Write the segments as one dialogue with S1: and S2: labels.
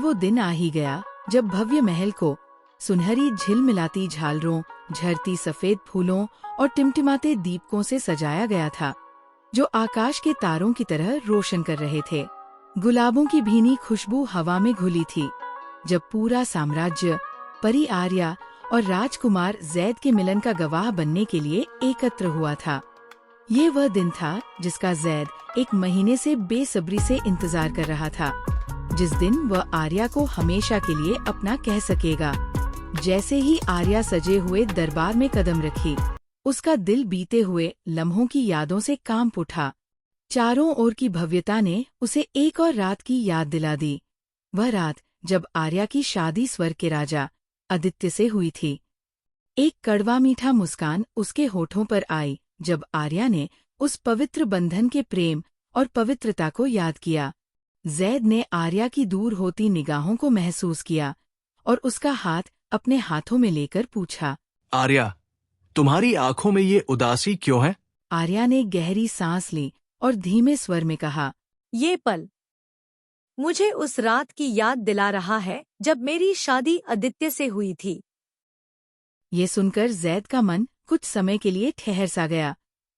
S1: वो दिन आ ही गया जब भव्य महल को सुनहरी झिलमिलाती झालरों, झरती सफेद फूलों और टिमटिमाते दीपकों से सजाया गया था, जो आकाश के तारों की तरह रोशन कर रहे थे। गुलाबों की भीनी खुशबू हवा में घुली थी जब पूरा साम्राज्य परी आर्या और राजकुमार जैद के मिलन का गवाह बनने के लिए एकत्र हुआ था। ये वह दिन था जिसका जैद एक महीने से बेसब्री से इंतजार कर रहा था, जिस दिन वह आर्या को हमेशा के लिए अपना कह सकेगा। जैसे ही आर्या सजे हुए दरबार में कदम रखी, उसका दिल बीते हुए लम्हों की यादों से कांप उठा। चारों ओर की भव्यता ने उसे एक और रात की याद दिला दी, वह रात जब आर्या की शादी स्वर्ग के राजा आदित्य से हुई थी। एक कड़वा मीठा मुस्कान उसके होठों पर आई जब आर्या ने उस पवित्र बंधन के प्रेम और पवित्रता को याद किया। जैद ने आर्या की दूर होती निगाहों को महसूस किया और उसका हाथ अपने हाथों में लेकर पूछा,
S2: आर्या, तुम्हारी आंखों में ये उदासी क्यों है?
S1: आर्या ने गहरी सांस ली और धीमे स्वर में कहा,
S3: ये पल मुझे उस रात की याद दिला रहा है जब मेरी शादी आदित्य से हुई थी।
S1: ये सुनकर जैद का मन कुछ समय के लिए ठहर सा गया,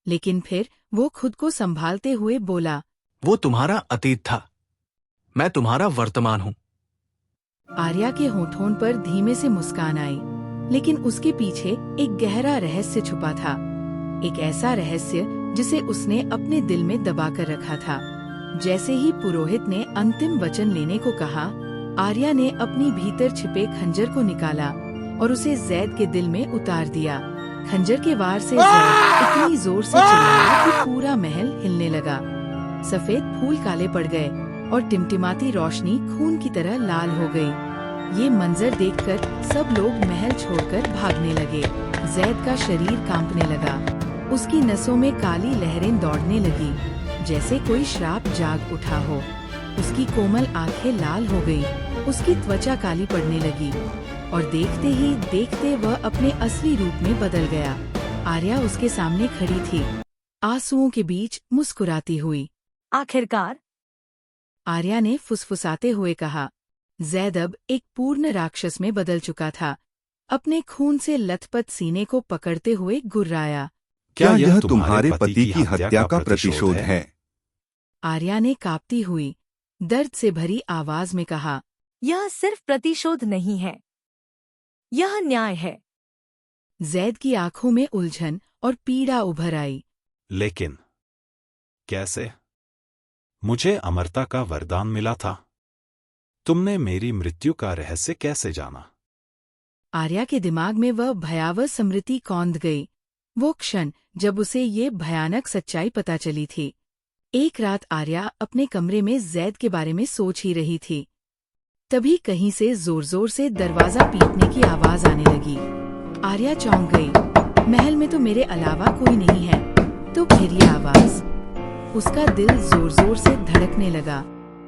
S1: लेकिन फिर वो खुद को संभालते हुए बोला,
S2: वो तुम्हारा अतीत था, मैं तुम्हारा वर्तमान हूँ।
S1: आर्या के होठों पर धीमे से मुस्कान आई, लेकिन उसके पीछे एक गहरा रहस्य छुपा था, एक ऐसा रहस्य जिसे उसने अपने दिल में दबाकर रखा था। जैसे ही पुरोहित ने अंतिम वचन लेने को कहा, आर्या ने अपनी भीतर छिपे खंजर को निकाला और उसे जैद के दिल में उतार दिया। खंजर के वार से जैद इतनी जोर से चिल्लाया कि पूरा महल हिलने लगा। सफेद फूल काले पड़ गए और टिमटिमाती रोशनी खून की तरह लाल हो गई। ये मंजर देखकर सब लोग महल छोड़कर भागने लगे। जैद का शरीर कांपने लगा, उसकी नसों में काली लहरें दौड़ने लगी, जैसे कोई श्राप जाग उठा हो। उसकी कोमल आंखें लाल हो गईं, उसकी त्वचा काली पड़ने लगी और देखते ही देखते वह अपने असली रूप में बदल गया। आर्या उसके सामने खड़ी थी, आंसुओं के बीच मुस्कुराती हुई।
S3: आखिरकार,
S1: आर्या ने फुसफुसाते हुए कहा। जैद अब एक पूर्ण राक्षस में बदल चुका था, अपने खून से लथपथ सीने को पकड़ते हुए गुर्राया।
S4: क्या यह तुम्हारे पति की हत्या का प्रतिशोध है?
S1: आर्या ने कांपती हुई, दर्द से भरी आवाज में कहा,
S3: यह सिर्फ प्रतिशोध नहीं है, यह न्याय है।
S1: जैद की आंखों में उलझन और पीड़ा उभर आई।
S5: लेकिन कैसे? मुझे अमरता का वरदान मिला था, तुमने मेरी मृत्यु का रहस्य कैसे जाना?
S1: आर्या के दिमाग में वह भयावह स्मृति कौंध गई, वो क्षण जब उसे ये भयानक सच्चाई पता चली थी। एक रात आर्या अपने कमरे में जैद के बारे में सोच ही रही थी, तभी कहीं से जोर जोर से दरवाजा पीटने की आवाज आने लगी। आर्या चौंक गई, महल में तो मेरे अलावा कोई नहीं है, तो फिर ये आवाज। उसका दिल जोर जोर से धड़कने लगा,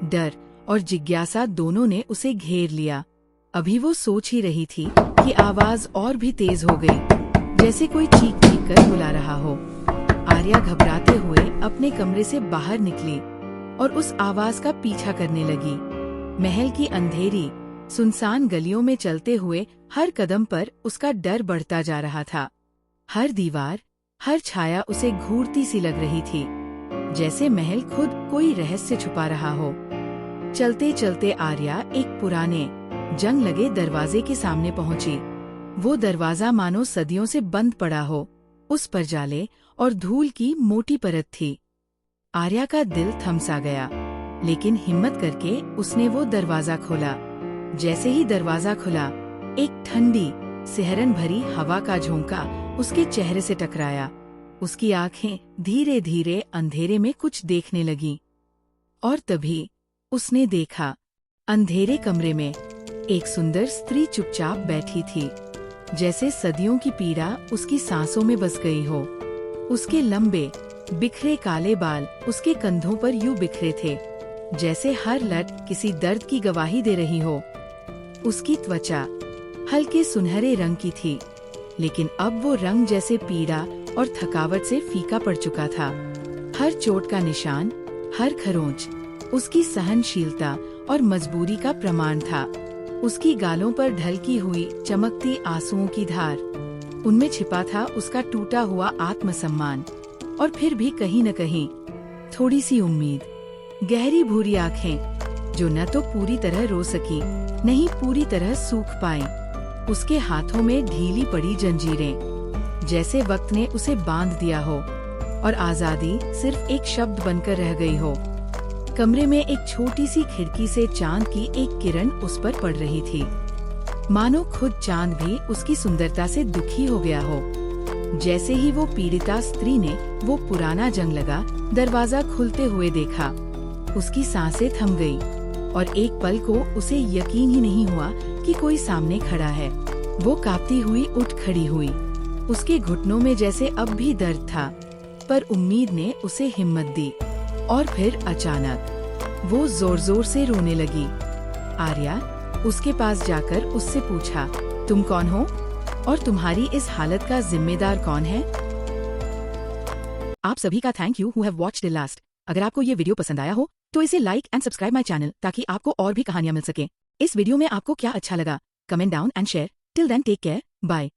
S1: डर और जिज्ञासा दोनों ने उसे घेर लिया। अभी वो सोच ही रही थी कि आवाज और भी तेज हो गई, जैसे कोई चीख चीख कर बुला रहा हो। आर्या घबराते हुए अपने कमरे से बाहर निकली और उस आवाज का पीछा करने लगी। महल की अंधेरी सुनसान गलियों में चलते हुए हर कदम पर उसका डर बढ़ता जा रहा था। हर दीवार, हर छाया उसे घूरती सी लग रही थी, जैसे महल खुद कोई रहस्य छुपा रहा हो। चलते चलते आर्या एक पुराने जंग लगे दरवाजे के सामने पहुंची। वो दरवाजा मानो सदियों से बंद पड़ा हो, उस पर जाले और धूल की मोटी परत थी। आर्या का दिल थम सा गया, लेकिन हिम्मत करके उसने वो दरवाजा खोला। जैसे ही दरवाजा खुला, एक ठंडी सिहरन भरी हवा का झोंका उसके चेहरे से टकराया। उसकी आंखें धीरे धीरे अंधेरे में कुछ देखने लगीं, और तभी उसने देखा, अंधेरे कमरे में एक सुंदर स्त्री चुपचाप बैठी थी, जैसे सदियों की पीड़ा उसकी सांसों में बस गई हो। उसके लंबे बिखरे काले बाल उसके कंधों पर यूं बिखरे थे, जैसे हर लट किसी दर्द की गवाही दे रही हो। उसकी त्वचा हल्के सुनहरे रंग की थी, लेकिन अब वो रंग जैसे पीड़ा और थकावट से फीका पड़ चुका था। हर चोट का निशान, हर खरोंच उसकी सहनशीलता और मजबूरी का प्रमाण था। उसकी गालों पर ढलकी हुई चमकती आंसुओं की धार, उनमें छिपा था उसका टूटा हुआ आत्मसम्मान और फिर भी कहीं न कहीं थोड़ी सी उम्मीद। गहरी भूरी आंखें जो न तो पूरी तरह रो सकी, न ही पूरी तरह सूख पाईं। उसके हाथों में ढीली पड़ी जंजीरें, जैसे वक्त ने उसे बांध दिया हो और आजादी सिर्फ एक शब्द बनकर रह गई हो। कमरे में एक छोटी सी खिड़की से चांद की एक किरण उस पर पड़ रही थी, मानो खुद चांद भी उसकी सुंदरता से दुखी हो गया हो। जैसे ही वो पीड़िता स्त्री ने वो पुराना जंग लगा दरवाजा खुलते हुए देखा, उसकी सांसें थम गई और एक पल को उसे यकीन ही नहीं हुआ कि कोई सामने खड़ा है। वो कांपती हुई उठ खड़ी हुई, उसके घुटनों में जैसे अब भी दर्द था, पर उम्मीद ने उसे हिम्मत दी। और फिर अचानक वो जोर जोर से रोने लगी। आर्या उसके पास जाकर उससे पूछा, तुम कौन हो और तुम्हारी इस हालत का जिम्मेदार कौन है? आप सभी का thank you who have watched till last. अगर आपको ये वीडियो पसंद आया हो तो इसे like and subscribe my channel, ताकि आपको और भी कहानियां मिल सके। इस वीडियो में आपको क्या अच्छा लगा? Comment down and share. Till then take care, bye.